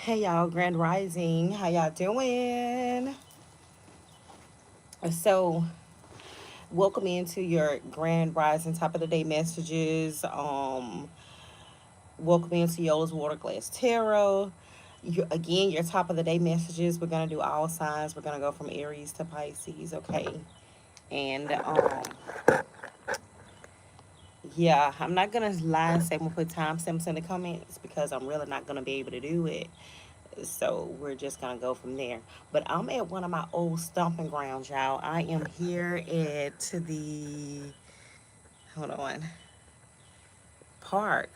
Hey y'all, Grand Rising. How y'all doing? So, welcome into your Grand Rising top of the day messages. Welcome into Yola's Water Glass Tarot. Again, your top of the day messages. We're gonna do all signs. We're gonna go from Aries to Pisces, okay? And yeah, I'm not gonna lie and say I'm gonna put timestamps in the comments because I'm really not gonna be able to do it. So we're just gonna go from there. But I'm at one of my old stomping grounds, y'all. I am here at the hold on park,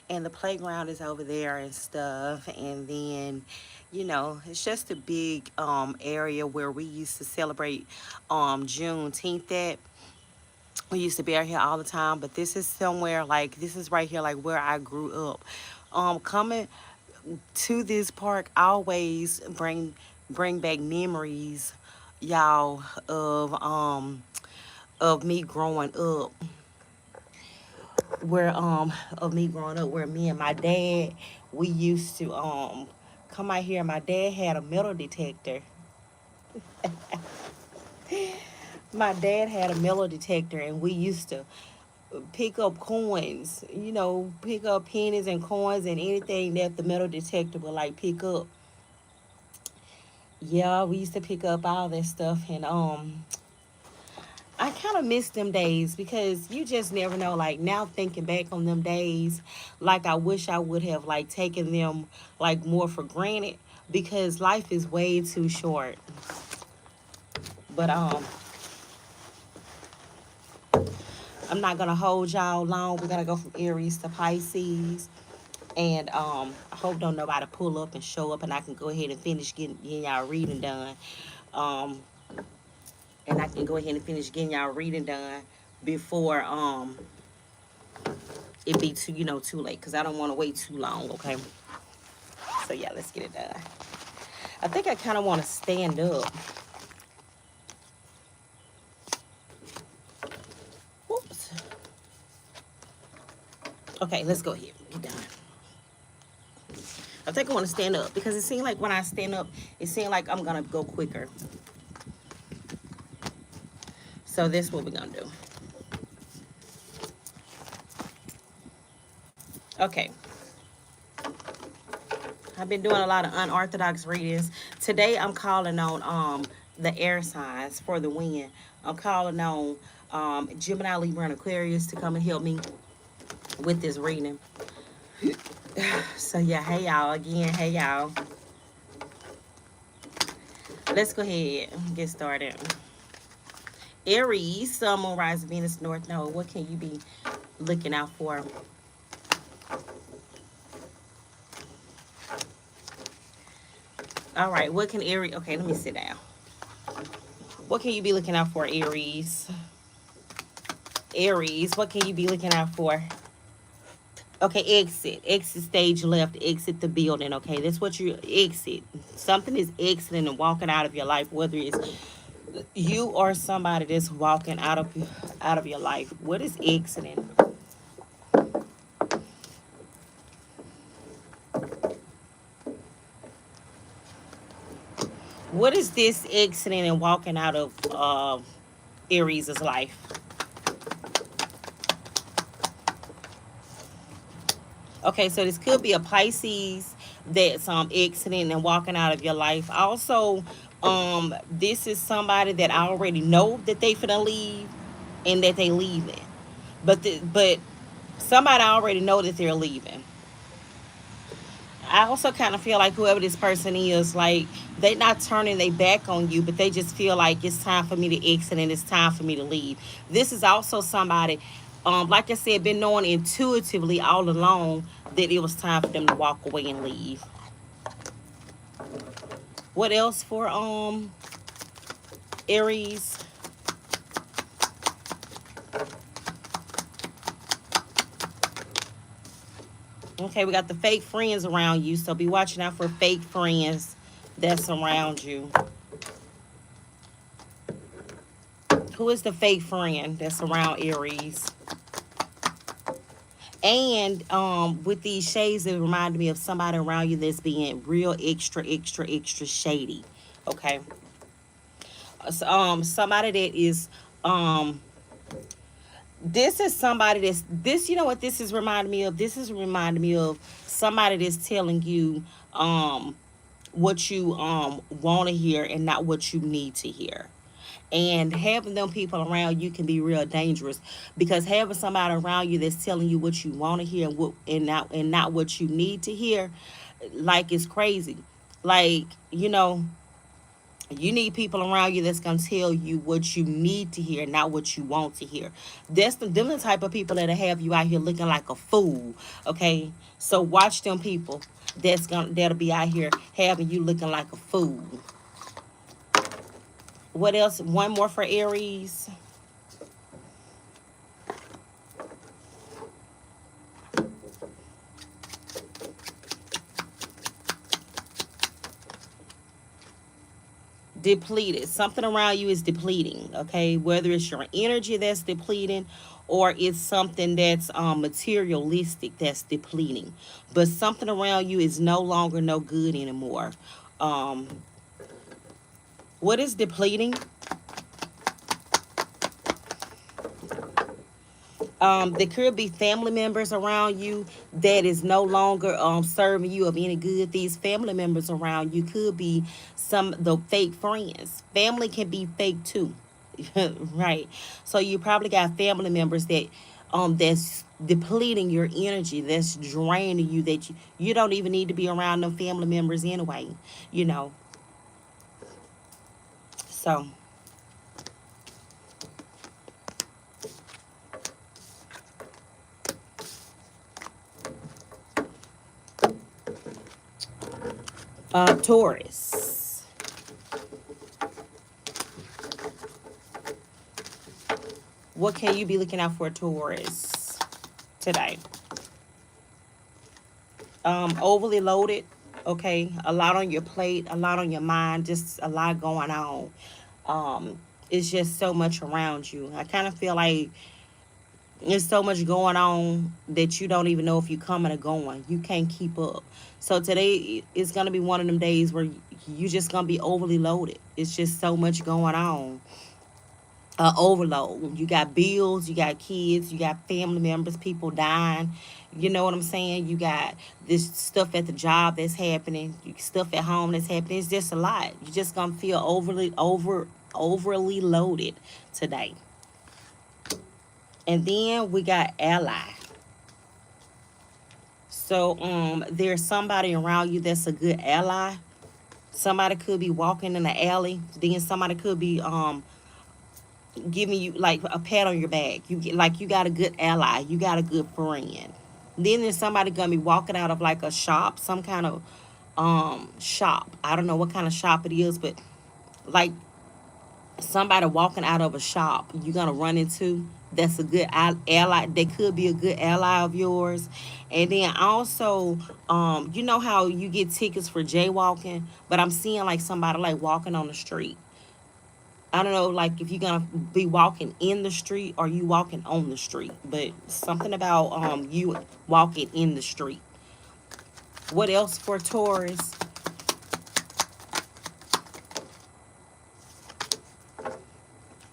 and the playground is over there and stuff. And then, it's just a big area where we used to celebrate Juneteenth at. We used to be out here all the time, but this is somewhere like this is right here, like where I grew up. Coming to this park always bring back memories, y'all, of me growing up. Where me and my dad, we used to come out here. My dad had a metal detector. My dad had a metal detector, and we used to pick up coins, pick up pennies and coins and anything that the metal detector would like pick up. Yeah, we used to pick up all that stuff, and I kind of miss them days because you just never know. Like now, thinking back on them days, like I wish I would have like taken them like more for granted because life is way too short. But I'm not gonna hold y'all long. We're gonna go from Aries to Pisces, and I hope don't nobody pull up and show up, and I can go ahead and finish getting y'all reading done. Um, and I can go ahead and finish getting y'all reading done before it be too late because I don't want to wait too long. Okay, so yeah, let's get it done. I think I kind of want to stand up. Whoops. Okay, let's go ahead. Get done. I think I want to stand up because it seems like when I stand up, it seems like I'm gonna go quicker. So this is what we're gonna do. Okay. I've been doing a lot of unorthodox readings. Today I'm calling on the air signs for the win. I'm calling on Gemini, Libra, and Aquarius to come and help me with this reading. So yeah, hey y'all again, hey y'all. Let's go ahead and get started. Aries, Sun, Moon, Rise, Venus, North Node. What can you be looking out for? All right, what can Aries? Okay, let me sit down. What can you be looking out for, Aries? Aries, what can you be looking out for? Okay, exit stage left, exit the building. Okay, that's what you exit. Something is exiting and walking out of your life, whether it's you or somebody that's walking out of your life. What is exiting? What is this exiting and walking out of Aries' life? Okay, so this could be a Pisces that's exiting and walking out of your life. Also, this is somebody that I already know that they finna leave and that they leaving. But somebody I already know that they're leaving. I also kind of feel like whoever this person is, like they not turning their back on you, but they just feel like it's time for me to exit and it's time for me to leave. This is also somebody, like I said, been knowing intuitively all along that it was time for them to walk away and leave. What else for Aries? Okay, we got the fake friends around you, so be watching out for fake friends that's around you. Who is the fake friend that's around Aries? And with these shades, it reminded me of somebody around you that's being real extra, extra, extra shady. Okay. Somebody that is this is somebody that's this, you know what this is reminding me of? This is reminding me of somebody that's telling you what you want to hear and not what you need to hear. And having them people around you can be real dangerous, because having somebody around you that's telling you what you want to hear and what and not what you need to hear, like, it's crazy. Like, you need people around you that's gonna tell you what you need to hear, not what you want to hear. Them the type of people that'll have you out here looking like a fool. Okay, so watch them people that'll be out here having you looking like a fool. What else? One more for Aries. Depleted. Something around you is depleting. Okay, whether it's your energy that's depleting, or it's something that's materialistic that's depleting, but something around you is no longer no good anymore. um what is depleting? There could be family members around you that is no longer serving you of any good. These family members around you could be some the fake friends. Family can be fake too. Right. So you probably got family members that's depleting your energy, that's draining you, that you don't even need to be around them family members anyway, you know. So Taurus. What can you be looking out for, Taurus, today? Overly loaded. Okay, a lot on your plate, a lot on your mind, just a lot going on. It's just so much around you. I kind of feel like there's so much going on that you don't even know if you're coming or going. You can't keep up. So today is gonna be one of them days where you just gonna be overly loaded. It's just so much going on. Overload. You got bills, you got kids, you got family members, people dying. You know what I'm saying? You got this stuff at the job that's happening, stuff at home that's happening. It's just a lot. You just gonna feel overly loaded today. And then we got ally. So there's somebody around you that's a good ally. Somebody could be walking in the alley. Then somebody could be giving you like a pat on your back. You get like you got a good ally, you got a good friend. Then there's somebody gonna be walking out of like a shop, some kind of shop. I don't know what kind of shop it is, but like somebody walking out of a shop you're gonna run into, that's a good ally. They could be a good ally of yours. And then also, you know how you get tickets for jaywalking, but I'm seeing like somebody like walking on the street. I don't know, like if you're gonna be walking in the street or you walking on the street, but something about you walking in the street. What else for Taurus?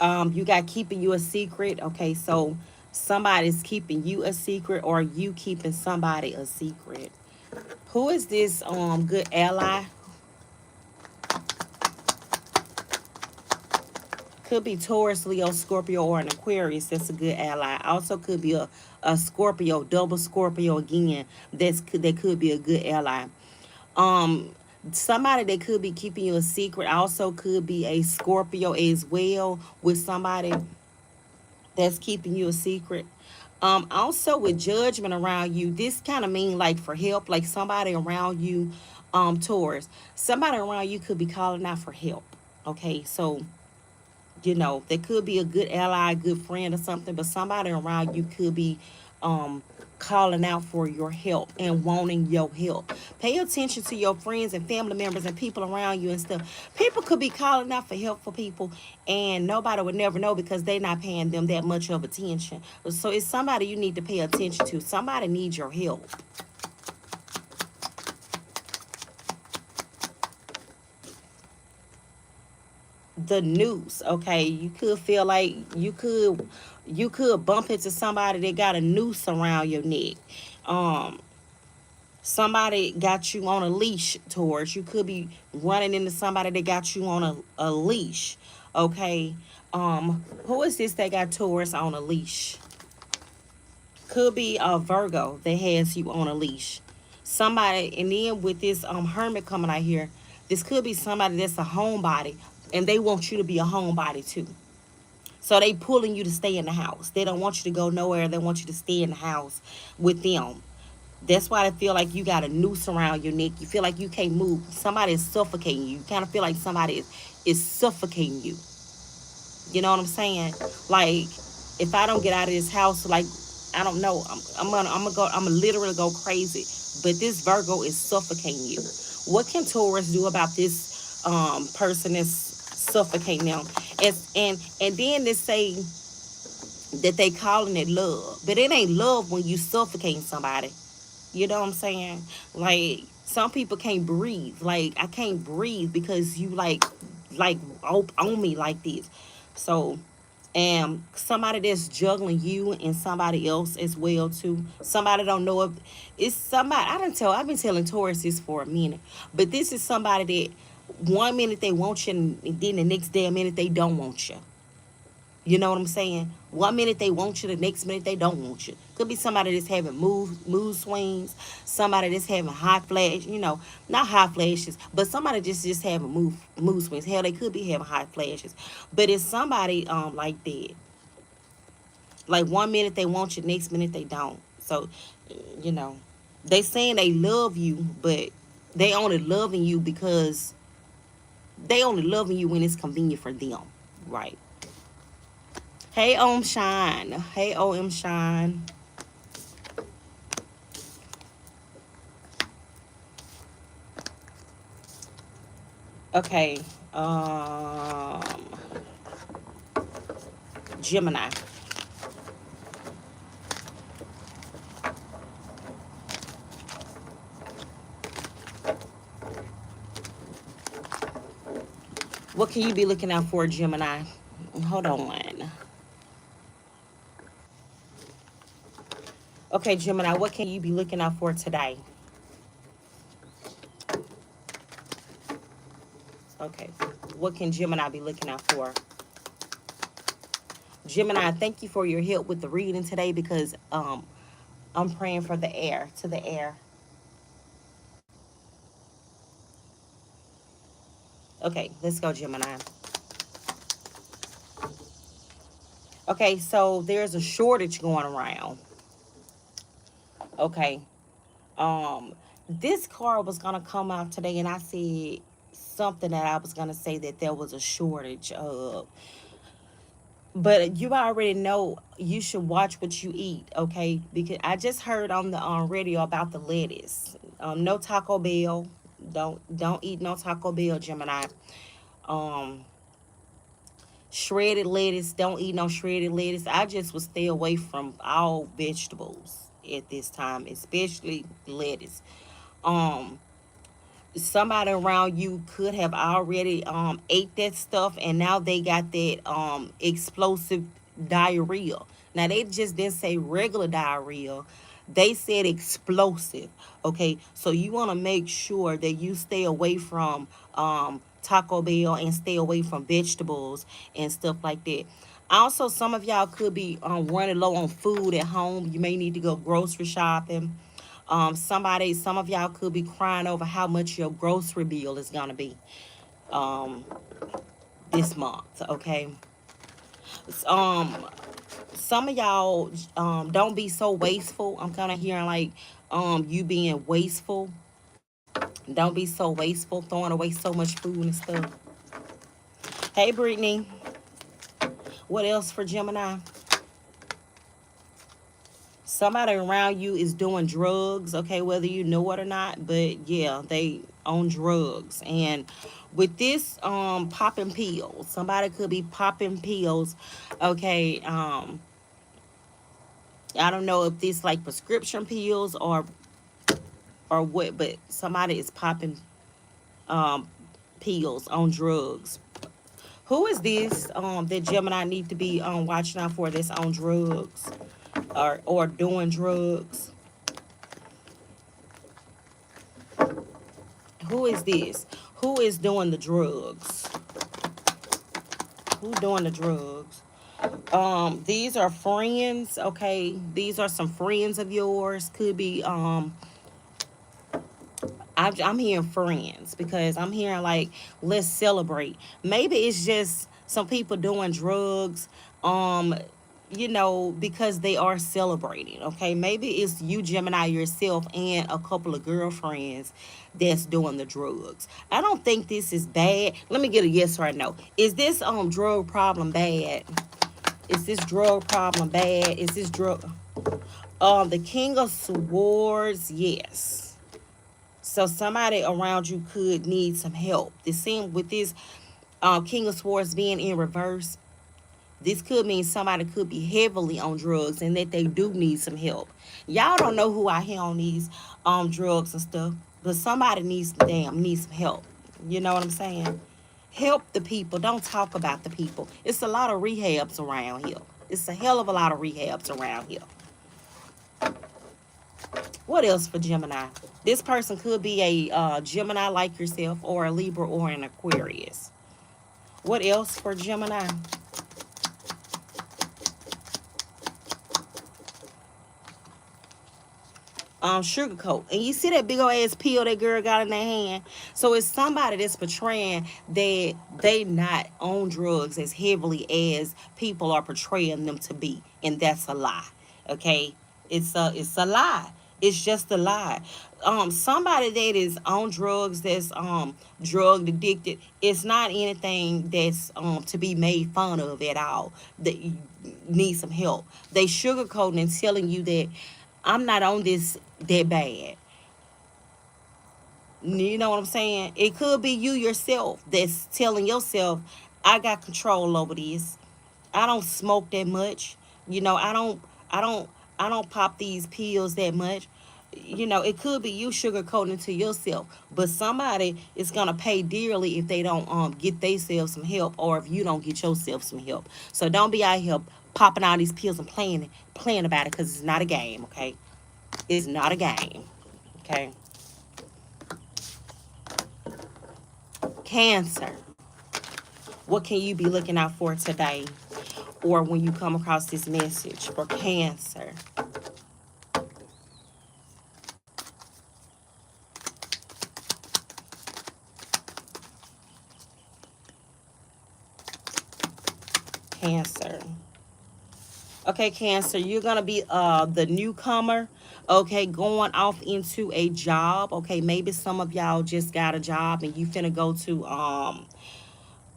You got keeping you a secret. Okay, so somebody's keeping you a secret, or you keeping somebody a secret. Who is this good ally? Could be Taurus, Leo, Scorpio, or an Aquarius. That's a good ally. Also could be a Scorpio, double Scorpio again. That could be a good ally. Um, Somebody that could be keeping you a secret also could be a Scorpio as well, with somebody that's keeping you a secret. Also with judgment around you, this kind of mean like for help, like somebody around you, Taurus, somebody around you could be calling out for help. Okay, so they could be a good ally, a good friend or something, but somebody around you could be calling out for your help and wanting your help. Pay attention to your friends and family members and people around you and stuff. People could be calling out for help for people and nobody would never know because they're not paying them that much of attention. So it's somebody you need to pay attention to. Somebody needs your help. The noose, okay? You could feel like you could bump into somebody that got a noose around your neck. Um Somebody got you on a leash, Taurus. You could be running into somebody that got you on a leash. Okay. Who is this that got Taurus on a leash? Could be a Virgo that has you on a leash. Somebody, and then with this hermit coming out here, this could be somebody that's a homebody and they want you to be a homebody too. So they pulling you to stay in the house. They don't want you to go nowhere. They want you to stay in the house with them. That's why I feel like you got a noose around your neck. You feel like you can't move. Somebody is suffocating you. You kind of feel like somebody is suffocating you. You know what I'm saying? Like, if I don't get out of this house, like, I don't know. I'm gonna literally go crazy. But this Virgo is suffocating you. What can Taurus do about this person that's suffocating them? And then they say that they calling it love, but it ain't love when you suffocating somebody. You know what I'm saying? Like, some people can't breathe. Like, I can't breathe because you like on me like this. So, and somebody that's juggling you and somebody else as well too. Somebody don't know if it's somebody. I've been telling Taurus this for a minute, but this is somebody that one minute they want you and then the next damn minute they don't want you. You know what I'm saying? One minute they want you, the next minute they don't want you. Could be somebody that's having mood swings, somebody that's having hot flash, not hot flashes, but somebody just having mood swings. Hell, they could be having hot flashes, but it's somebody like that. Like one minute they want you, next minute they don't. So, you know, they saying they love you, but they only loving you because they only loving you when it's convenient for them, right? Hey, Om Shine. Hey, OM Shine. Okay. Um, Gemini. What can you be looking out for, Gemini? Hold on. Okay, Gemini, what can you be looking out for today? Okay. What can Gemini be looking out for? Gemini, thank you for your help with the reading today because I'm praying for the air, to the air. Okay, let's go, Gemini. Okay, so there's a shortage going around. Okay. Um, this card was gonna come out today, and I said something that I was gonna say that there was a shortage of. But you already know you should watch what you eat, okay? Because I just heard on the radio about the lettuce. No Taco Bell. Don't eat no Taco Bell, Gemini. Um, Shredded lettuce. Don't eat no shredded lettuce. I just would stay away from all vegetables at this time, especially lettuce. Um, Somebody around you could have already ate that stuff and now they got that explosive diarrhea. Now they just didn't say regular diarrhea, they said explosive. Okay, so you want to make sure that you stay away from Taco Bell and stay away from vegetables and stuff like that. Also, some of y'all could be running low on food at home. You may need to go grocery shopping. Some of y'all could be crying over how much your grocery bill is gonna be um, this month. Okay. Um, some of y'all don't be so wasteful. I'm kind of hearing like you being wasteful. Don't be so wasteful, throwing away so much food and stuff. Hey, Brittany. What else for Gemini? Somebody around you is doing drugs, okay, whether you know it or not, but yeah, they on drugs. And with this popping pills, somebody could be popping pills, okay. I don't know if this like prescription pills or what, but somebody is popping um pills on drugs. Who is this that Gemini need to be watching out for, that's on drugs or doing drugs? Who is this? Who is doing the drugs? Who doing the drugs? These are friends, okay? These are some friends of yours. Could be I'm hearing friends, because I'm hearing like, let's celebrate. Maybe it's just some people doing drugs, um, because they are celebrating. Okay, maybe it's you, Gemini, yourself, and a couple of girlfriends that's doing the drugs. I don't think this is bad. Let me get a yes or a no. Is this drug problem bad? Is this drug problem bad? Is this drug? The King of Swords, yes. So somebody around you could need some help. The same with this King of Swords being in reverse. This could mean somebody could be heavily on drugs and that they do need some help. Y'all don't know who I hear on these drugs and stuff, but somebody needs some help. You know what I'm saying? Help the people. Don't talk about the people. It's a lot of rehabs around here. It's a hell of a lot of rehabs around here. What else for Gemini? This person could be a Gemini like yourself, or a Libra, or an Aquarius. What else for Gemini? Sugarcoat. And you see that big old ass pill that girl got in their hand? So it's somebody that's portraying that they not on drugs as heavily as people are portraying them to be. And that's a lie. Okay? It's a lie. It's just a lie. Somebody that is on drugs, that's drug addicted, it's not anything that's to be made fun of at all. That you need some help. They sugarcoating and telling you that I'm not on this that bad. You know what I'm saying? It could be you yourself that's telling yourself, I got control over this. I don't smoke that much. I don't I don't pop these pills that much. It could be you sugarcoating to yourself, but somebody is gonna pay dearly if they don't get themselves some help, or if you don't get yourself some help. So don't be out here popping all these pills and playing about it, because it's not a game, okay? It's not a game, okay? Cancer. What can you be looking out for today, or when you come across this message for Cancer? Cancer. Okay, Cancer, you're gonna be the newcomer, okay, going off into a job. Okay, maybe some of y'all just got a job and you finna go to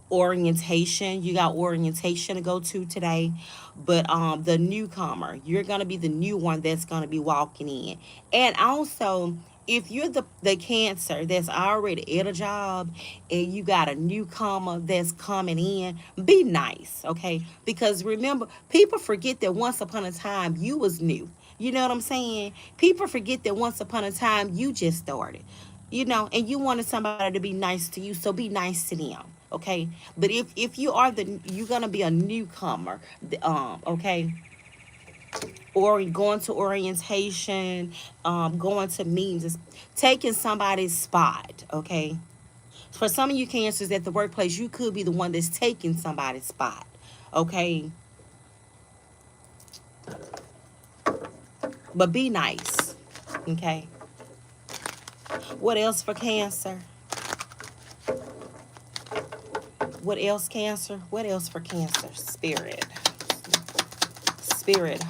orientation. You got orientation to go to today. But the newcomer, you're gonna be the new one that's gonna be walking in. And also, if you're the Cancer that's already at a job and you got a newcomer that's coming in, be nice, okay? Because remember, people forget that once upon a time you was new. You know what I'm saying? People forget that once upon a time you just started. And you wanted somebody to be nice to you, so be nice to them, okay? But if you're gonna be a newcomer, okay, or going to orientation, going to meetings, taking somebody's spot, okay? For some of you Cancers at the workplace, you could be the one that's taking somebody's spot, okay? But be nice, okay? What else for Cancer? What else, Cancer? What else for Cancer? Spirit,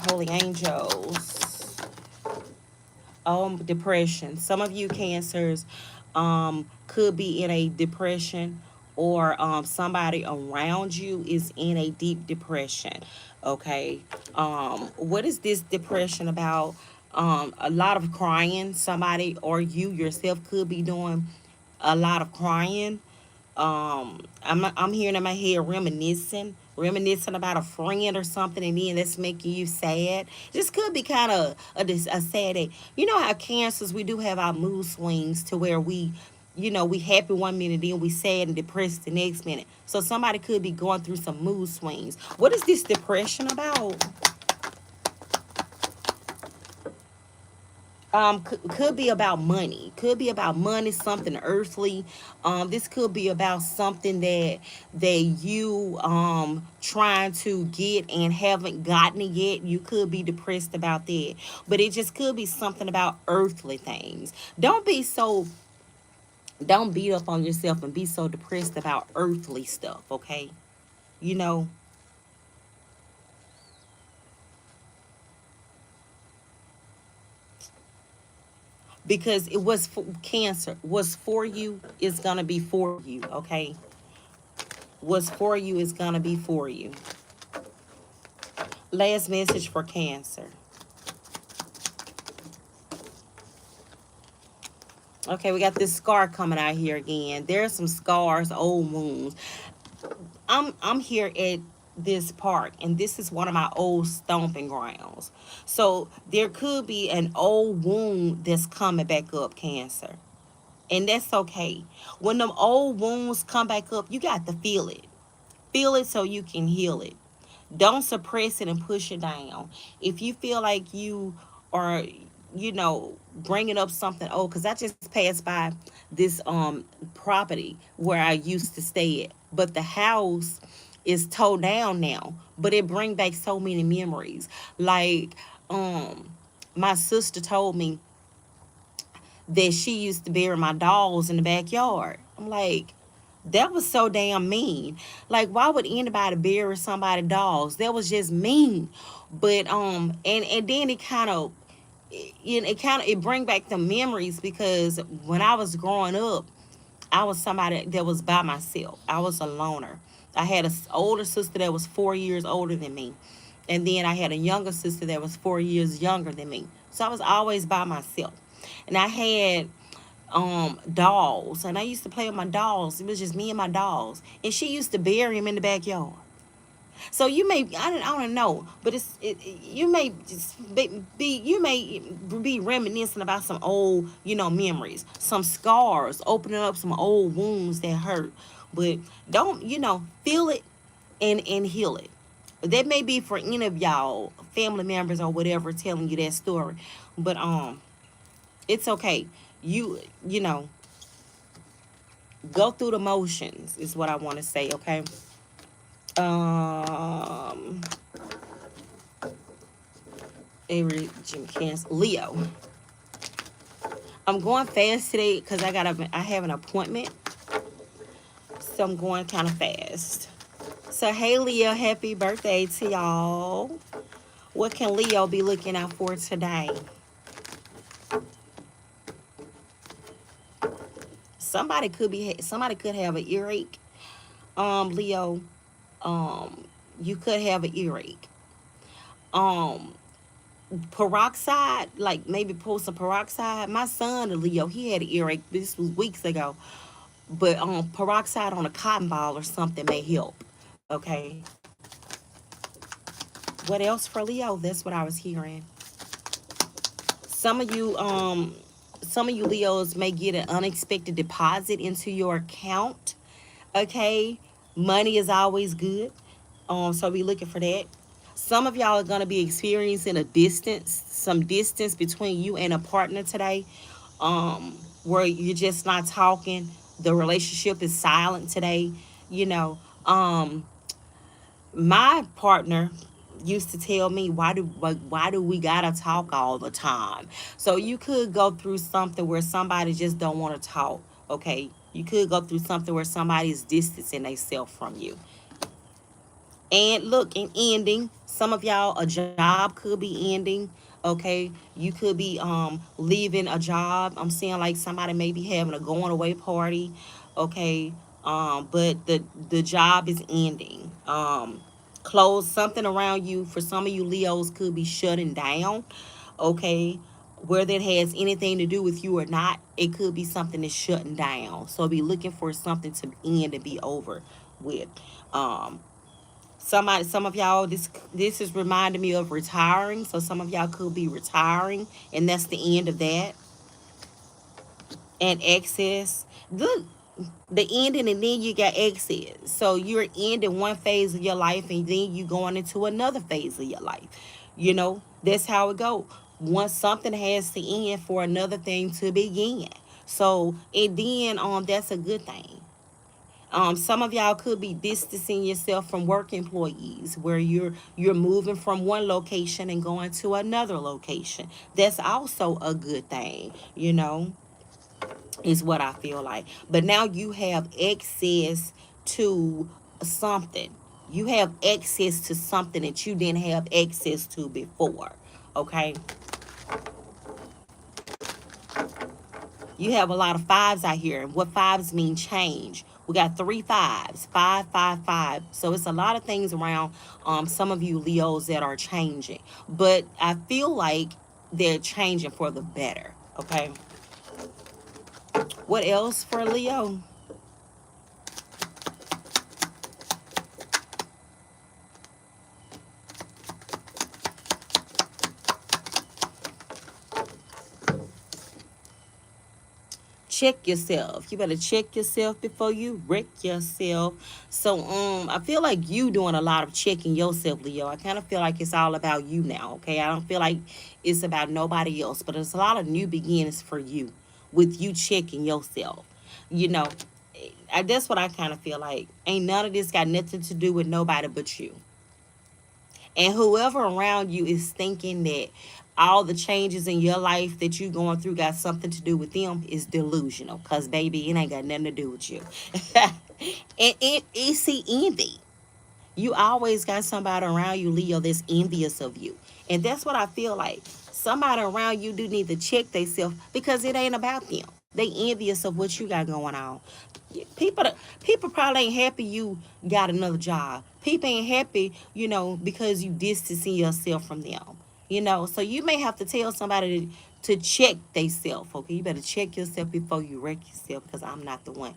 holy angels. Depression. Some of you Cancers could be in a depression, or somebody around you is in a deep depression. Okay. What is this depression about? A lot of crying. Somebody or you yourself could be doing a lot of crying. I'm hearing in my head reminiscing about a friend or something, and then that's making you sad. This could be kind of a sad day. You know how cancers, we do have our mood swings to where we happy one minute, then we sad and depressed the next minute. So somebody could be going through some mood swings. What is this depression about? Could be about money, something earthly. This could be about something that you trying to get and haven't gotten it yet. You could be depressed about that, but it just could be something about earthly things. Don't beat up on yourself and be so depressed about earthly stuff, okay? You know, because it was for cancer, was for you is gonna be for you, okay? What's for you is gonna be for you. Last message for Cancer. Okay, we got this scar coming out here again. There's some scars, old wounds. I'm here at this park, and this is one of my old stomping grounds. So there could be an old wound that's coming back up, Cancer. And that's okay. When them old wounds come back up, you got to feel it. Feel it so you can heal it. Don't suppress it and push it down. If you feel like you are, bringing up something old, because I just passed by this property where I used to stay at, but the house is towed down now, but it bring back so many memories. Like my sister told me that she used to bury my dolls in the backyard. I'm like, that was so damn mean. Like, why would anybody bury somebody's dolls? That was just mean. But and then it bring back the memories, because when I was growing up, I was somebody that was by myself. I was a loner. I had an older sister that was 4 years older than me, and then I had a younger sister that was 4 years younger than me. So I was always by myself, and I had dolls, and I used to play with my dolls. It was just me and my dolls, and she used to bury them in the backyard. So you may, I don't know, but you may just you may be reminiscing about some old, memories, some scars, opening up some old wounds that hurt. But don't, feel it and heal it. That may be for any of y'all family members or whatever telling you that story, but it's okay. You know, go through the motions is what I want to say. Okay. Um, Aries, Cancer, Leo. I'm going fast today because I have an appointment, so I'm going kind of fast. So hey Leo, happy birthday to y'all. What can Leo be looking out for today? Somebody could have an earache. Leo, you could have an earache. Um, Peroxide, like maybe pull some peroxide. My son, Leo, he had an earache. This was weeks ago, but peroxide on a cotton ball or something may help. Okay. What else for Leo? That's what I was hearing. Some of you, Leos may get an unexpected deposit into your account. Okay, money is always good. So be looking for that. Some of y'all are gonna be experiencing some distance between you and a partner today, where you're just not talking. The relationship is silent today. You know, my partner used to tell me, why do we gotta talk all the time? So you could go through something where somebody just don't want to talk. Okay, you could go through something where somebody is distancing themselves from you. And look, in ending, some of y'all, a job could be ending. Okay, you could be leaving a job. I'm seeing like somebody may be having a going away party. Okay, But the job is ending. Close something around you. For some of you Leos, could be shutting down. Okay, whether it has anything to do with you or not, it could be something that's shutting down. So be looking for something to end and be over with. Um, some of y'all, this is reminding me of retiring. So some of y'all could be retiring, and that's the end of that. And excess. Look, the ending, and then you got excess. So you're ending one phase of your life, and then you going into another phase of your life. That's how it go. Once something has to end for another thing to begin. So and then that's a good thing. Some of y'all could be distancing yourself from work employees, where you're moving from one location and going to another location. That's also a good thing, is what I feel like. But now you have access to something. You have access to something that you didn't have access to before. Okay? You have a lot of fives out here. And what fives mean? Change. We got three fives, 555. So it's a lot of things around some of you Leos that are changing. But I feel like they're changing for the better. Okay? What else for Leo? Check yourself. You better check yourself before you wreck yourself. So I feel like you doing a lot of checking yourself, Leo. I kind of feel like it's all about you now. Okay, I don't feel like it's about nobody else, but it's a lot of new beginnings for you with you checking yourself. you know that's what I kind of feel like. Ain't none of this got nothing to do with nobody but you. And whoever around you is thinking that all the changes in your life that you going through got something to do with them is delusional. Cause baby, it ain't got nothing to do with you. And it see envy. You always got somebody around you, Leo, that's envious of you. And that's what I feel like. Somebody around you do need to check themselves, because it ain't about them. They envious of what you got going on. People people probably ain't happy you got another job. People ain't happy, because you distancing yourself from them. So you may have to tell somebody to check themselves. Okay, you better check yourself before you wreck yourself, because I'm not the one.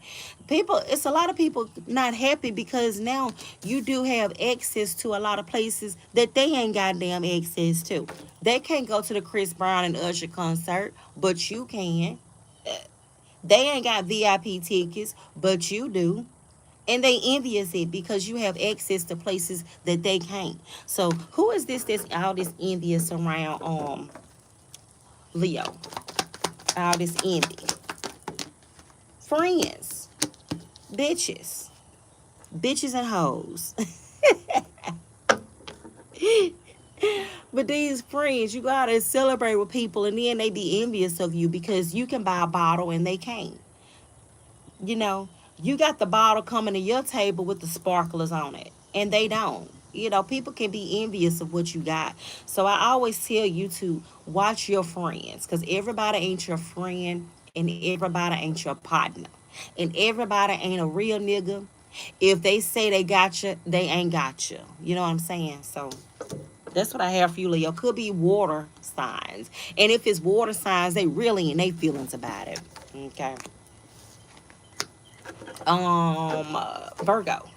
It's a lot of people not happy because now you do have access to a lot of places that they ain't got damn access to. They can't go to the Chris Brown and Usher concert, but you can. They ain't got VIP tickets, but you do. And they envious it because you have access to places that they can't. So who is this that's all this envious around Leo? All this envy. Friends. Bitches. Bitches and hoes. But these friends, you gotta celebrate with people, and then they be envious of you because you can buy a bottle and they can't. You know, you got the bottle coming to your table with the sparklers on it, and they don't. People can be envious of what you got. So I always tell you to watch your friends, because everybody ain't your friend, and everybody ain't your partner, and everybody ain't a real nigga. If they say they got you, they ain't got you. You know what I'm saying? So that's what I have for you, Leo. Could be water signs. And if it's water signs, they really in their feelings about it. Okay. Virgo.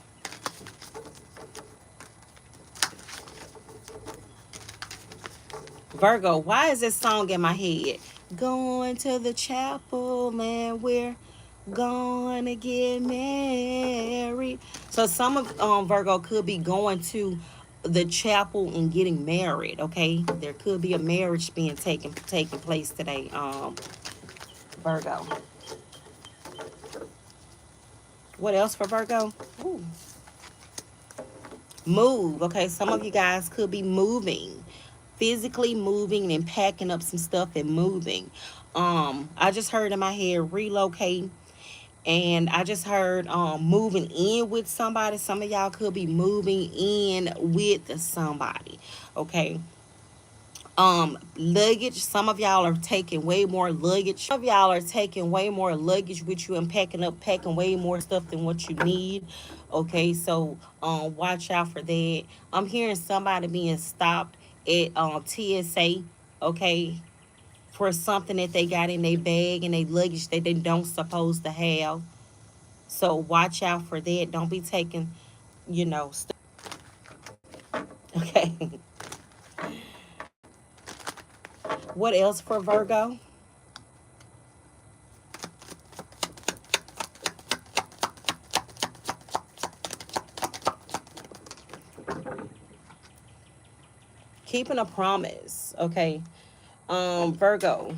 Virgo, why is this song in my head? Going to the chapel, man, we're gonna get married. So some of Virgo could be going to the chapel and getting married. Okay, there could be a marriage being taking place today. Virgo. What else for Virgo? Ooh. Move. Okay, some of you guys could be moving, physically moving and packing up some stuff and moving. I just heard in my head relocate, and I just heard moving in with somebody. Some of y'all could be moving in with somebody. Okay. Luggage. Some of y'all are taking way more luggage. Some of y'all are taking way more luggage with you and packing way more stuff than what you need. Okay, so watch out for that. I'm hearing somebody being stopped at TSA, okay, for something that they got in their bag and their luggage that they don't supposed to have. So watch out for that. Don't be taking, stuff. Okay. What else for Virgo? Keeping a promise, okay? Virgo,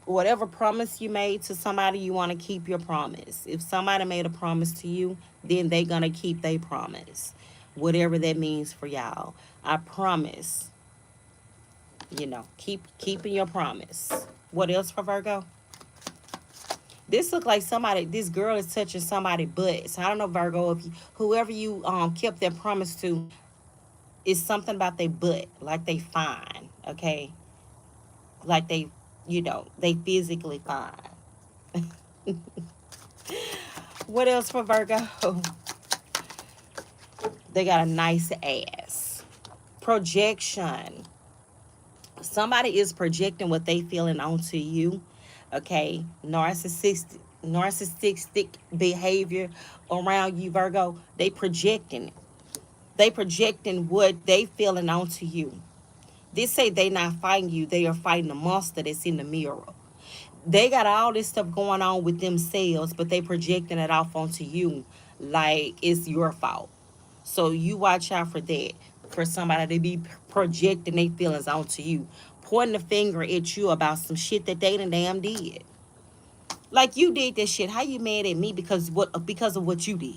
whatever promise you made to somebody, you want to keep your promise. If somebody made a promise to you, then they gonna keep their promise, whatever that means for y'all. I promise, keeping your promise. What else for Virgo? This look like somebody. This girl is touching somebody's butt. So I don't know, Virgo, if whoever you kept their promise to, is something about their butt, like they fine, okay, like they physically fine. What else for Virgo? They got a nice ass. Projection. Somebody is projecting what they feeling onto you. Okay, narcissistic behavior around you, Virgo. They projecting it. They projecting what they feeling onto you. They say they not fighting you. They are fighting the monster that's in the mirror. They got all this stuff going on with themselves, but they projecting it off onto you like it's your fault. So you watch out for that. For somebody to be projecting their feelings onto you, pointing the finger at you about some shit that they done damn did. Like, you did this shit. How you mad at me because of what you did?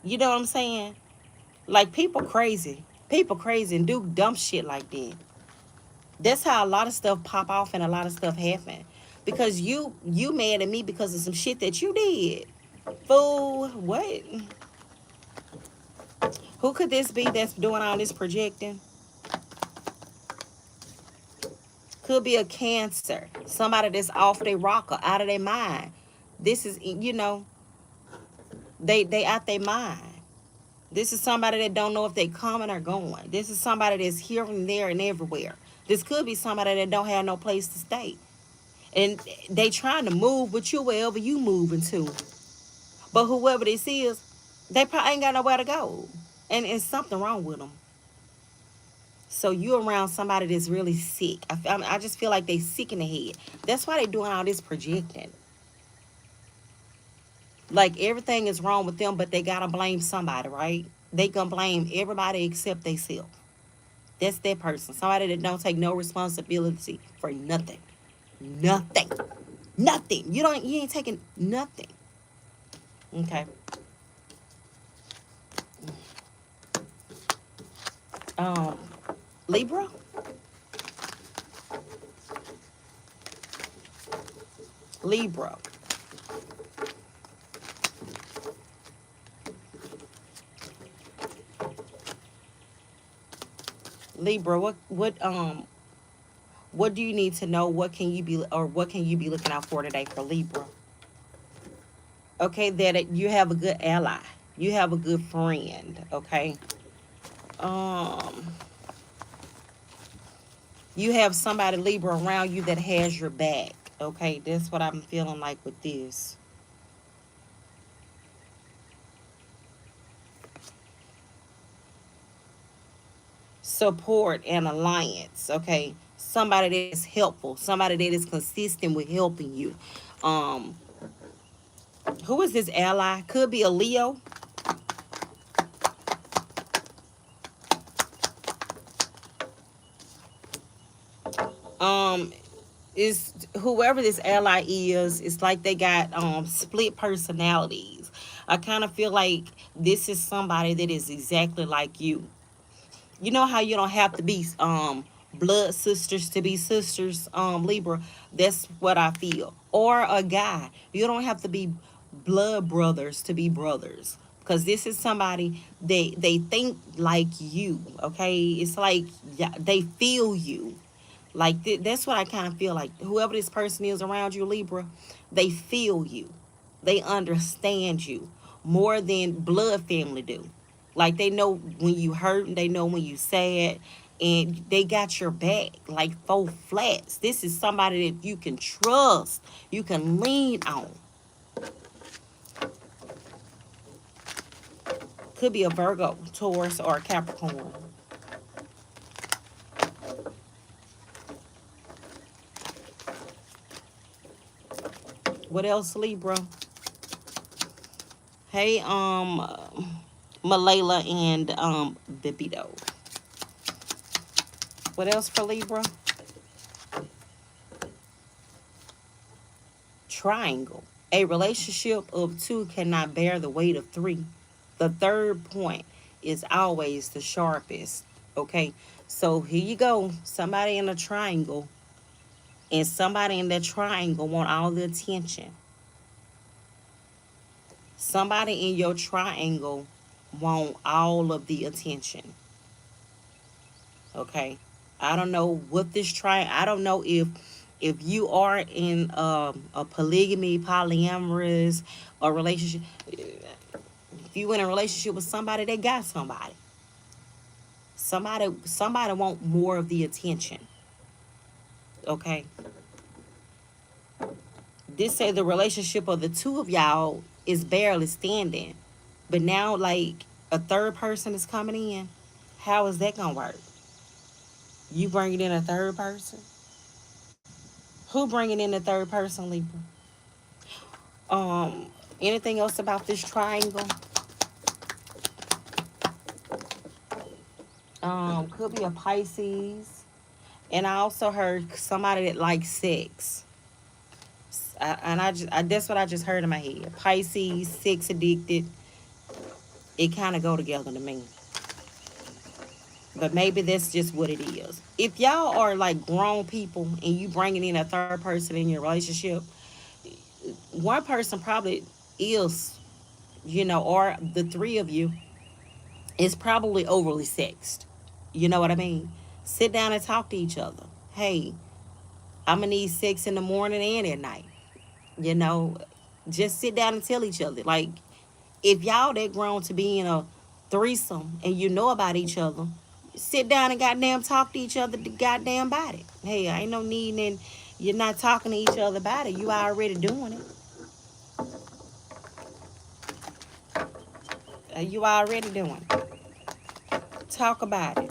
You know what I'm saying? Like, people crazy. People crazy and do dumb shit like that. That's how a lot of stuff pop off and a lot of stuff happen. Because you mad at me because of some shit that you did. Fool, what? Who could this be that's doing all this projecting? Could be a Cancer. Somebody that's off their rocker, out of their mind. This is, they out their mind. This is somebody that don't know if they coming or going. This is somebody that's here and there and everywhere. This could be somebody that don't have no place to stay. And they trying to move with you wherever you moving to. But whoever this is, they probably ain't got nowhere to go. And something wrong with them. So you around somebody that's really sick. I just feel like they sick in the head. That's why they doing all this projecting. Like, everything is wrong with them, but they gotta blame somebody, right? They gonna blame everybody except themselves. That's that person. Somebody that don't take no responsibility for nothing. Nothing. Nothing. You ain't taking nothing. Okay. Um, Libra. Libra. Libra, what do you need to know? What can you be looking out for today for Libra? Okay, that you have a good ally. You have a good friend, okay? Um you have somebody, Libra, around you that has your back. Okay, that's what I'm feeling like with this. Support and alliance, okay? Somebody that is helpful, somebody that is consistent with helping you. Um, who is this ally? Could be a Leo. Um, is whoever this ally is, it's like they got split personalities. I kind of feel like this is somebody that is exactly like you. You know how you don't have to be blood sisters to be sisters, Libra. That's what I feel. Or a guy. You don't have to be blood brothers to be brothers. because this is somebody they think like you. Okay, it's like, yeah, they feel you. Like that's what I kind of feel like. Whoever this person is around you, Libra, they feel you. They understand you more than blood family do. Like they know when you hurt and they know when you sad, and they got your back like four flats. This is somebody that you can trust, you can lean on. Could be a Virgo, Taurus, or a Capricorn. What else, Libra? Hey, Malala and Bibido. What else for Libra? Triangle. A relationship of two cannot bear the weight of three. The third point is always the sharpest. Okay, so here you go. Somebody in a triangle, and somebody in that triangle want all the attention. Somebody in your triangle want all of the attention. Okay, I don't know what this I don't know if you are in a polygamy, polyamorous, or relationship. If you in a relationship with somebody, they got somebody. Somebody want more of the attention. Okay, this say the relationship of the two of y'all is barely standing, but now like a third person is coming in. How is that gonna work? You bringing in a third person? Who bringing in the third person, Libra? Um, Anything else about this triangle? Could be a Pisces, and I also heard somebody that likes sex. That's what I just heard in my head. Pisces, sex addicted. It kind of go together to me. But maybe that's just what it is. If y'all are like grown people and you bringing in a third person in your relationship, one person probably is, or the three of you is probably overly sexed. You know what I mean? Sit down and talk to each other. Hey, I'm gonna need sex in the morning and at night. You know, just sit down and tell each other. Like, if y'all that grown to be in a threesome and you know about each other, sit down and goddamn talk to each other the goddamn about it. Hey, I ain't no need in you're not talking to each other about it. You already doing it. You already doing it. Talk about it.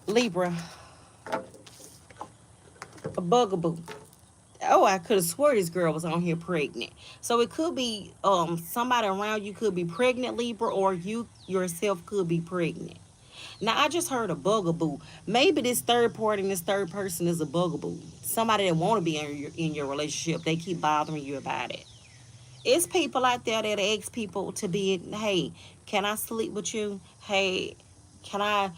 Libra, a bugaboo. Oh, I could have swore this girl was on here pregnant. So it could be somebody around you could be pregnant, Libra, or you yourself could be pregnant. Now I just heard a bugaboo. Maybe this third party and this third person is a bugaboo. Somebody that want to be in your relationship. They keep bothering you about it. It's people out there that ask people to be, hey, can I sleep with you? Hey, can I?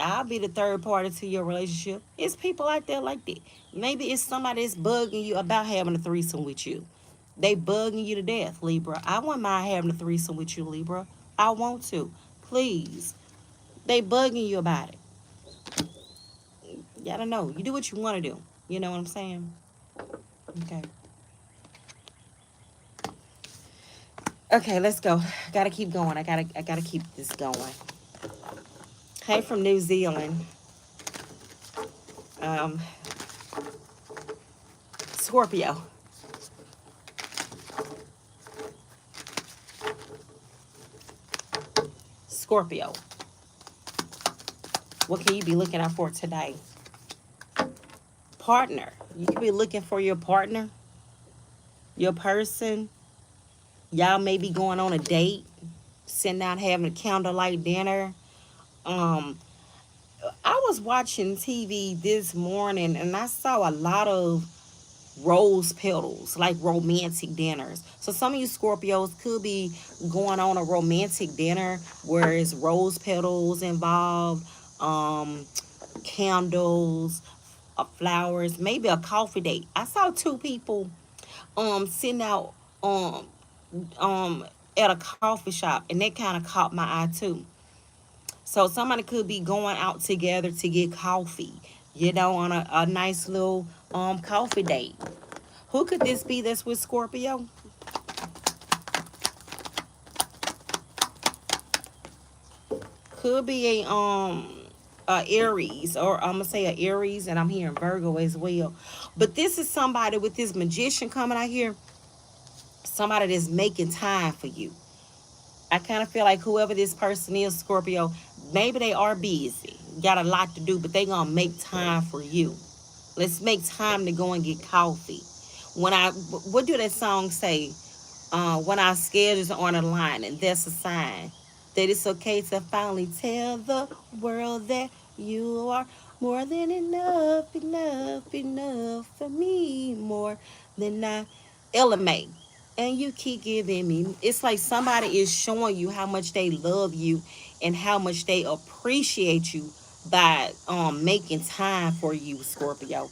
I'll be the third party to your relationship. It's people out there like that. Maybe it's somebody that's bugging you about having a threesome with you. They bugging you to death, Libra. I wouldn't mind having a threesome with you, Libra. I want to. Please. They bugging you about it. Y'all don't know. You do what you want to do. You know what I'm saying? Okay. Okay, let's go. Gotta keep going. I gotta keep this going. Hey, from New Zealand. Um, Scorpio. Scorpio. What can you be looking out for today? Partner. You could be looking for your partner, your person. Y'all may be going on a date, sitting down having a candlelight dinner. Um, I was watching TV this morning and I saw a lot of rose petals, like romantic dinners. So some of you Scorpios could be going on a romantic dinner where it's rose petals involved, candles, flowers, maybe a coffee date. I saw two people sitting out um um at a coffee shop, and that kind of caught my eye too. So somebody could be going out together to get coffee, on a nice little coffee date. Who could this be that's with Scorpio? Could be a Aries, or I'm gonna say a Aries, and I'm hearing Virgo as well. But this is somebody with this magician coming out here, somebody that's making time for you. I kind of feel like whoever this person is, Scorpio, maybe they are busy, got a lot to do, but they gonna make time for you. Let's make time to go and get coffee. What do that song say? When our schedules are on the line, and that's a sign that it's okay to finally tell the world that you are more than enough, enough, enough for me, more than I elevate. And you keep giving me. It's like somebody is showing you how much they love you and how much they appreciate you by making time for you, Scorpio.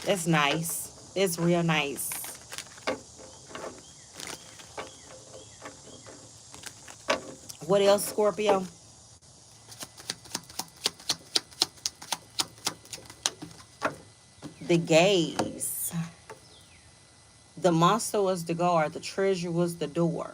That's nice. That's real nice. What else, Scorpio? The gaze. The monster was the guard. The treasure was the door.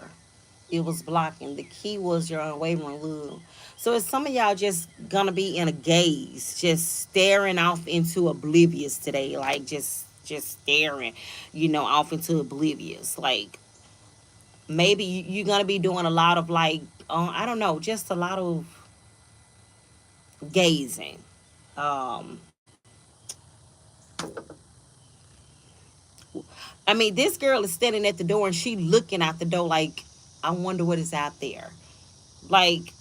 It was blocking. The key was your unwavering love. So it's some of y'all just gonna be in a gaze, just staring off into oblivious today, like just staring, off into oblivious. Like maybe you're gonna be doing a lot of like, I don't know, just a lot of gazing. Um, I mean, this girl is standing at the door and she looking out the door like, I wonder what is out there. Like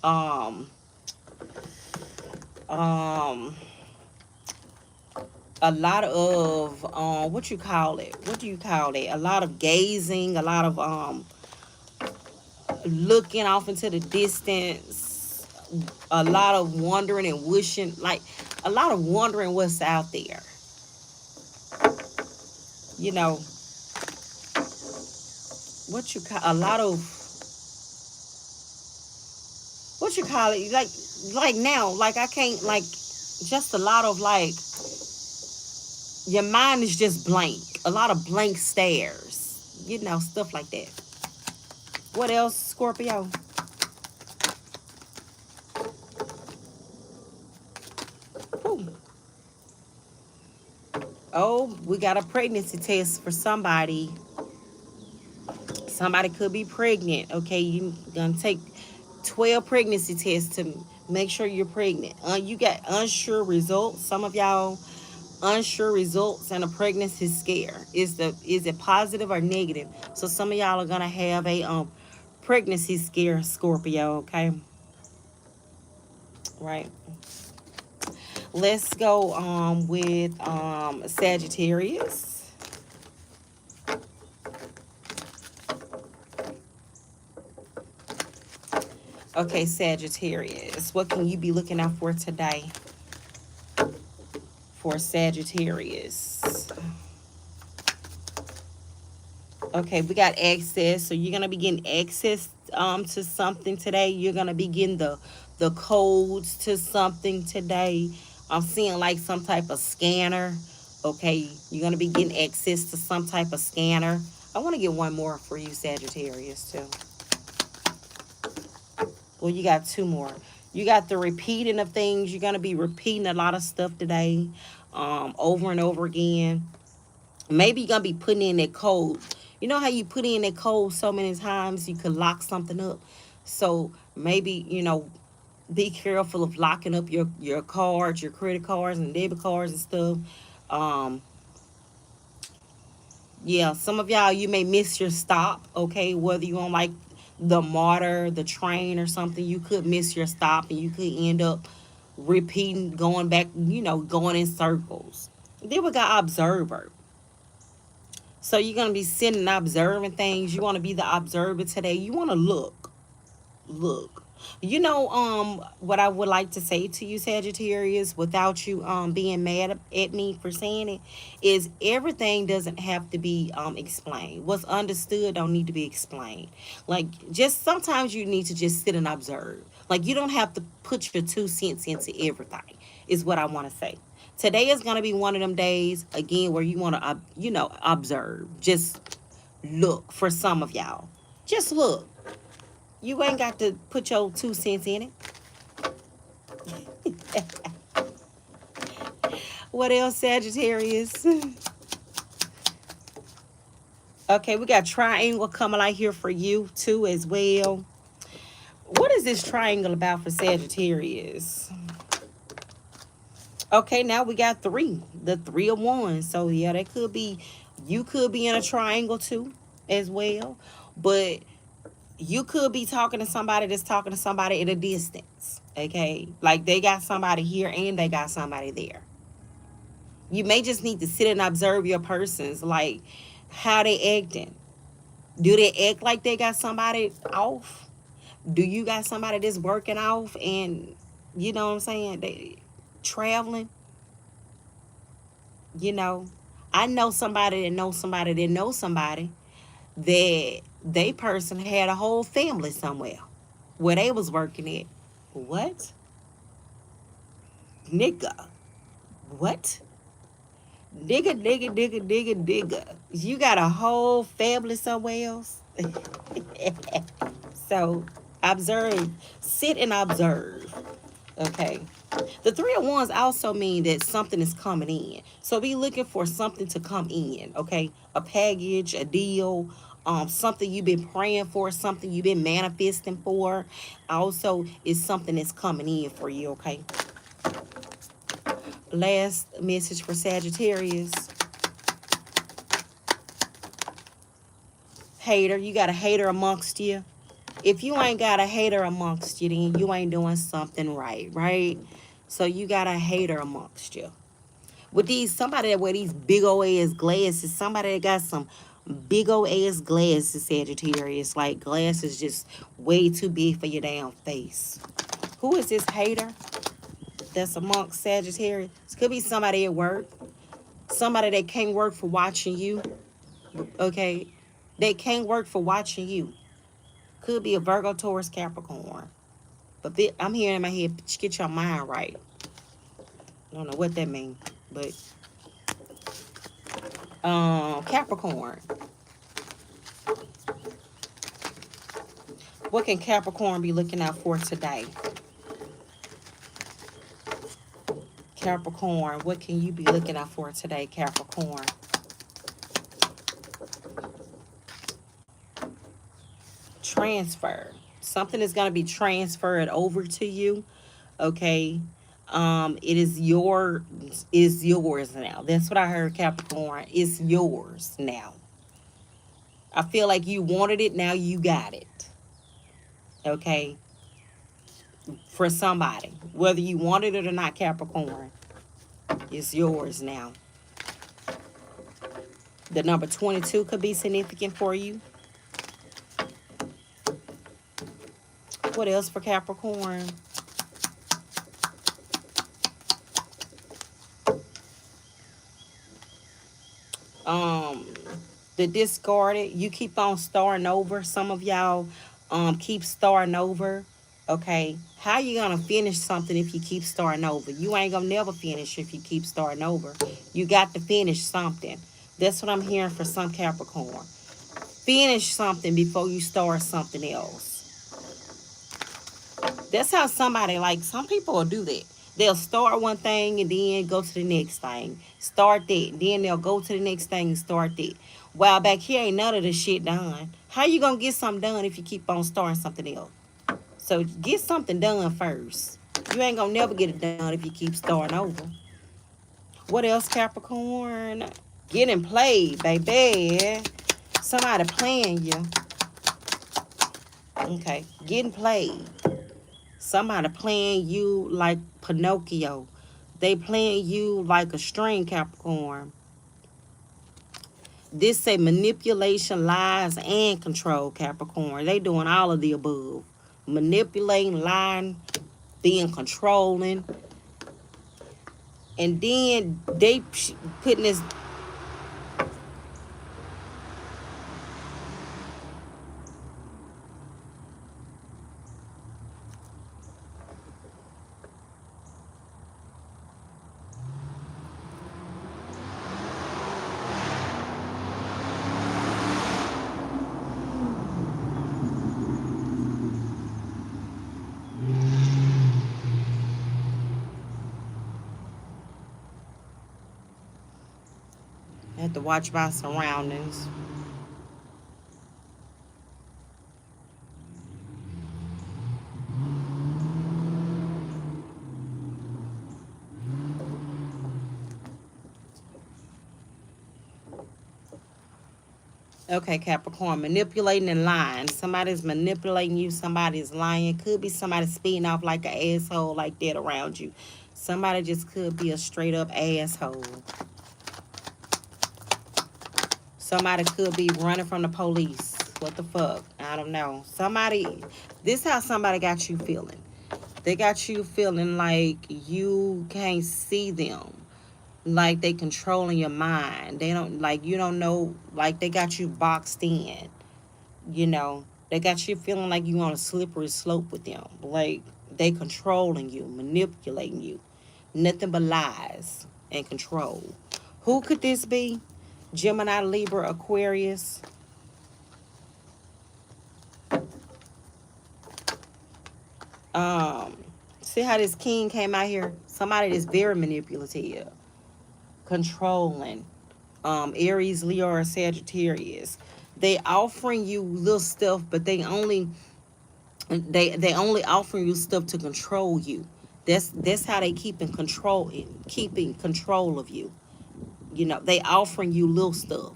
um um a lot of what you call it? What do you call it? A lot of gazing, a lot of looking off into the distance, a lot of wondering and wishing, like a lot of wondering what's out there. You know, what you call a lot of what you call it? Like now, like I can't like just a lot of like your mind is just blank. A lot of blank stares. Stuff like that. What else, Scorpio? Ooh. Oh, we got a pregnancy test for somebody. Somebody could be pregnant. Okay, you gonna take 12 pregnancy tests to make sure you're pregnant. You got unsure results. Some of y'all unsure results and a pregnancy scare. Is it positive or negative? So some of y'all are gonna have a pregnancy scare, Scorpio. Okay, right. Let's go with Sagittarius. Okay, Sagittarius. What can you be looking out for today for Sagittarius? Okay, we got access. So you're gonna be getting access to something today. You're gonna be getting the codes to something today. I'm seeing like some type of scanner. Okay, you're gonna be getting access to some type of scanner. I want to get one more for you, Sagittarius, too. Well, you got two more. You got the repeating of things. You're gonna be repeating a lot of stuff today, over and over again. Maybe you're gonna be putting in that code. You know how you put in that code so many times you could lock something up. So maybe be careful of locking up your cards, your credit cards and debit cards and stuff. Um, yeah, some of y'all, you may miss your stop. Okay, whether you on like the MARTA, the train or something, you could miss your stop and you could end up repeating, going back, going in circles. Then we got observer. So you're gonna be sitting and observing things. You want to be the observer today. You want to look. You know, what I would like to say to you, Sagittarius, without you being mad at me for saying it, is everything doesn't have to be explained. What's understood don't need to be explained. Like, just sometimes you need to just sit and observe. Like, you don't have to put your 2 cents into everything. Is what I want to say. Today is gonna be one of them days again where you want to, observe. Just look for some of y'all. Just look. You ain't got to put your 2 cents in it. What else, Sagittarius? Okay, we got triangle coming out here for you too as well. What is this triangle about for Sagittarius? Okay, now we got three. The 3 of Wands. So yeah, that could be, you could be in a triangle too as well. But you could be talking to somebody that's talking to somebody at a distance. Okay, like they got somebody here and they got somebody there. You may just need to sit and observe your persons, like how they acting. Do they act like they got somebody off? Do you got somebody that's working off and you know what I'm saying? They traveling, you know. I know somebody that knows somebody that knows somebody that they person had a whole family somewhere where they was working at. What? Nigga. What? Nigga, nigga, nigga, nigga, nigga. You got a whole family somewhere else? So observe, sit and observe. Okay. The 3 of Wands also mean that something is coming in. So be looking for something to come in. Okay. A package, a deal, something you've been praying for, something you've been manifesting for. Also, is something that's coming in for you. Okay. Last message for Sagittarius. Hater. You got a hater amongst you. If you ain't got a hater amongst you, then you ain't doing something right, right? So you got a hater amongst you. With these, somebody that wear these big old ass glasses, somebody that got some big old ass glasses, Sagittarius, like glasses just way too big for your damn face. Who is this hater that's amongst Sagittarius? This could be somebody at work, somebody that can't work for watching you, okay? They can't work for watching you. Could be a Virgo, Taurus, Capricorn. But I'm hearing in my head, get your mind right. I don't know what that means, but Capricorn. What can Capricorn be looking out for today? Capricorn, what can you be looking out for today, Capricorn? Transfer. Something is going to be transferred over to you. Okay. It is yours now. That's what I heard, Capricorn. It's yours now. I feel like you wanted it, now you got it. Okay. For somebody. Whether you wanted it or not, Capricorn. It's yours now. The number 22 could be significant for you. What else for Capricorn? The discarded. You keep on starting over. Some of y'all keep starting over. Okay. How you gonna finish something if you keep starting over? You ain't gonna never finish if you keep starting over. You got to finish something. That's what I'm hearing for some Capricorn. Finish something before you start something else. That's how somebody, like, some people will do that. They'll start one thing and then go to the next thing. Start that. Then they'll go to the next thing and start that. While back here ain't none of this shit done. How you gonna get something done if you keep on starting something else? So get something done first. You ain't gonna never get it done if you keep starting over. What else, Capricorn? Getting played, baby. Somebody playing you. Okay, getting played. Somebody playing you like Pinocchio. They playing you like a string, Capricorn. This say manipulation, lies, and control, Capricorn. They doing all of the above. manipulating, lying, being controlling. And then they putting this. I have to watch my surroundings. Okay, Capricorn, manipulating and lying. Somebody's manipulating you. Somebody's lying. Could be somebody speeding off like an asshole like that around you. Somebody just could be a straight up asshole. Somebody could be running from the police. What the fuck? I don't know. Somebody, this how somebody got you feeling. They got you feeling like you can't see them. Like they controlling your mind. They don't, like, you don't know, like they got you boxed in. You know, they got you feeling like you on a slippery slope with them. Like they controlling you, manipulating you. Nothing but lies and control. Who could this be? Gemini, Libra, Aquarius. Um, See how this king came out here? Somebody that's very manipulative, controlling. Aries, Leo, or Sagittarius. They offering you little stuff, but they only offering you stuff to control you. That's how they keeping control of you. You know, they offering you little stuff,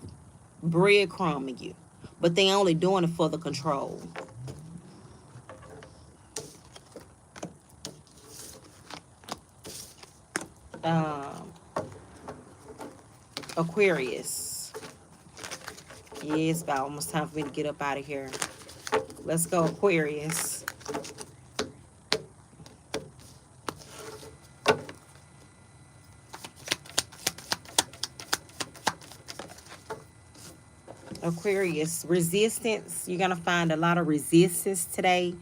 breadcrumbing you, but they only doing it for the control. Um, Aquarius. Yeah, it's about almost time for me to get up out of here. Let's go, Aquarius. Aquarius, resistance. You're gonna find a lot of resistance today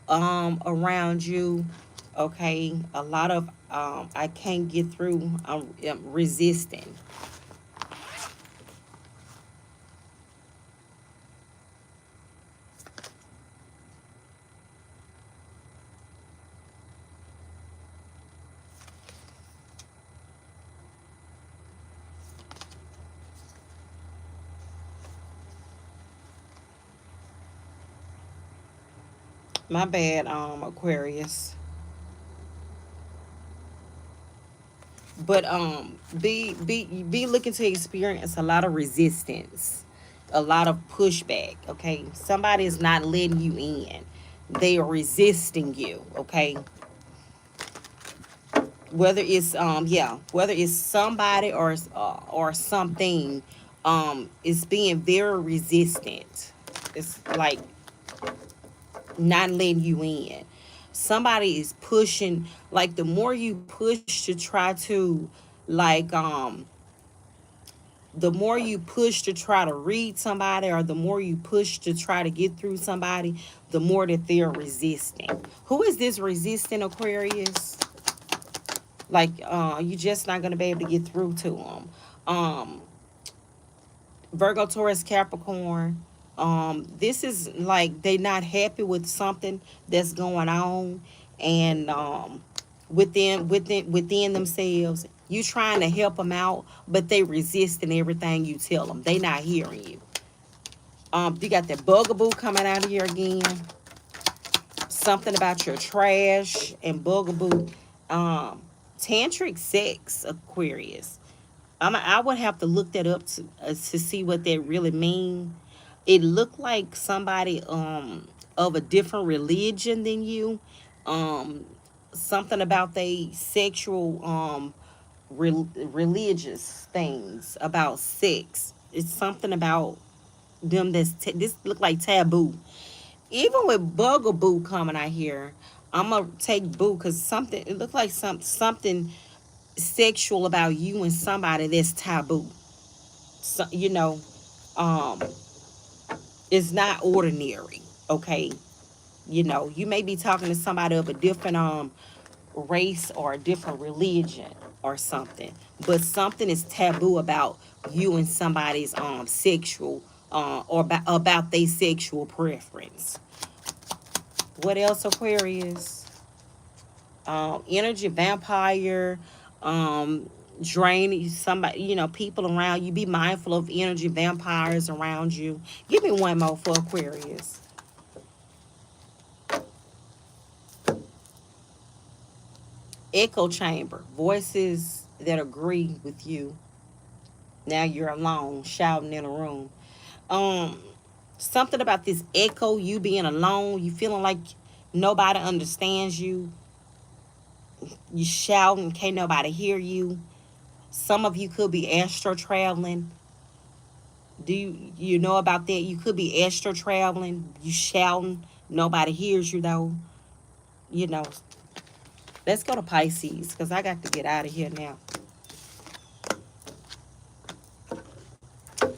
around you. Okay, a lot of I can't get through. I'm resisting. My bad, Aquarius. But be looking to experience a lot of resistance, a lot of pushback. Okay, somebody is not letting you in. They are resisting you. Okay, whether it's whether it's somebody or something, it's being very resistant. It's like not letting you in. Somebody is pushing, like the more you push to try to, like, the more you push to try to read somebody, or the more you push to try to get through somebody, the more that they're resisting. Who is this resisting, Aquarius? Like, you're just not going to be able to get through to them. Um, Virgo, Taurus, Capricorn. This is like they not happy with something that's going on, and within themselves. You trying to help them out, but they resisting everything you tell them. They not hearing you. You got that bugaboo coming out of here again. Something about your trash and bugaboo. Um, Tantric sex, Aquarius. I would have to look that up to see what that really mean. It looked like somebody of a different religion than you. Um, Something about they sexual religious things about sex. It's something about them this look like taboo. Even with bugaboo coming out here, I'm gonna take boo because something, it looks like something sexual about you and somebody that's taboo. So, um, it's not ordinary. Okay, you may be talking to somebody of a different race or a different religion or something, but something is taboo about you and somebody's sexual or about their sexual preference. What else, Aquarius? Energy vampire, um, drain somebody, people around you. Be mindful of energy vampires around you. Give me one more for Aquarius. Echo chamber, voices that agree with you. Now you're alone, shouting in a room. Um, Something about this echo, you being alone, you feeling like nobody understands you. You shouting, can't nobody hear you. Some of you could be astro traveling. Do you know about that? You could be astro traveling. You shouting, nobody hears you though. You know. Let's go to Pisces because I got to get out of here now.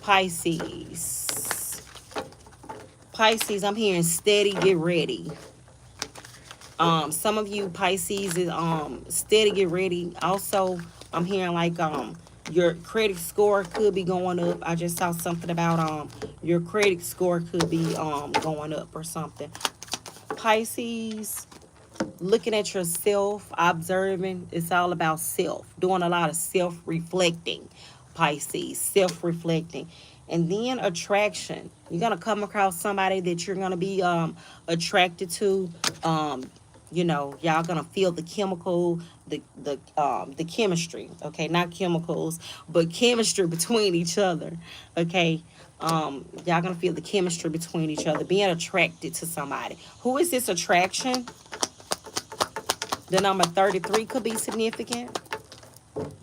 Pisces. Pisces, I'm hearing steady, get ready. Some of you Pisces is steady, get ready. Also, I'm hearing like your credit score could be going up. I just saw something about your credit score could be going up or something. Pisces, looking at yourself, observing. It's all about self. Doing a lot of self-reflecting. Pisces, self-reflecting. And then attraction. You're gonna come across somebody that you're gonna be attracted to. Y'all gonna feel the chemical, the chemistry. Okay, not chemicals, but chemistry between each other. Okay. Y'all gonna feel the chemistry between each other, being attracted to somebody. Who is this attraction? The number 33 could be significant.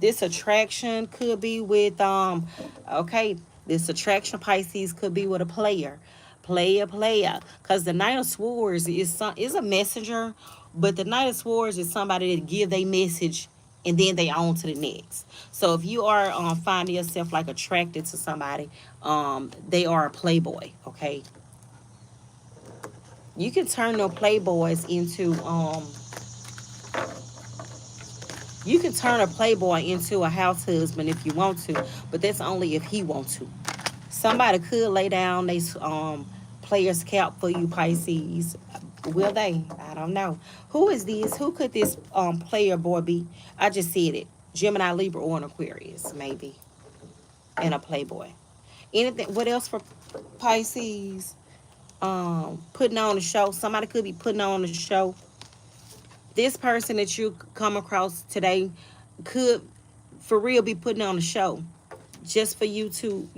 This attraction could be with okay, this attraction Pisces could be with a player. Player. Because the Knight of Swords is a messenger, but the Knight of Swords is somebody that give a message and then they on to the next. So if you are finding yourself like attracted to somebody, they are a playboy, okay? You can turn those playboys into you can turn a playboy into a house husband if you want to, but that's only if he wants to. Somebody could lay down they player's cap for you, Pisces. Will they? I don't know. Who is this? Who could this player boy be? I just said it. Gemini, Libra, or an Aquarius, maybe. And a playboy. Anything? What else for Pisces? Putting on a show. Somebody could be putting on a show. This person that you come across today could for real be putting on a show just for you to,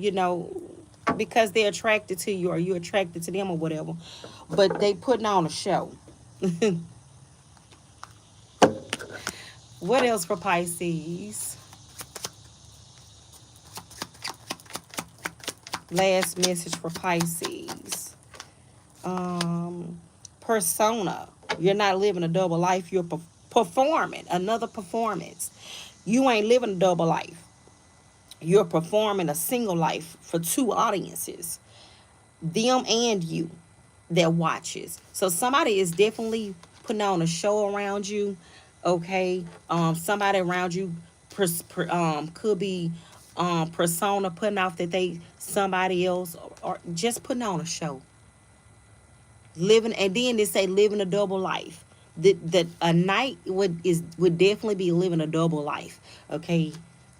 because they're attracted to you or you're attracted to them or whatever. But they putting on a show. What else for Pisces? Last message for Pisces. Persona. You're not living a double life. You're performing another performance. You ain't living a double life. You're performing a single life for two audiences, them and you that watches. So somebody is definitely putting on a show around you. Okay, somebody around you could be persona putting off that they somebody else or just putting on a show. Living, and then they say living a double life. That a knight would definitely be living a double life. Okay,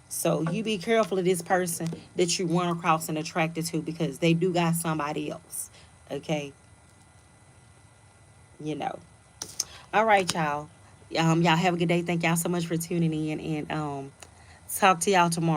so you be careful of this person that you run across and attracted to because they do got somebody else. Okay, you know. All right, y'all. Y'all have a good day. Thank y'all so much for tuning in, and talk to y'all tomorrow.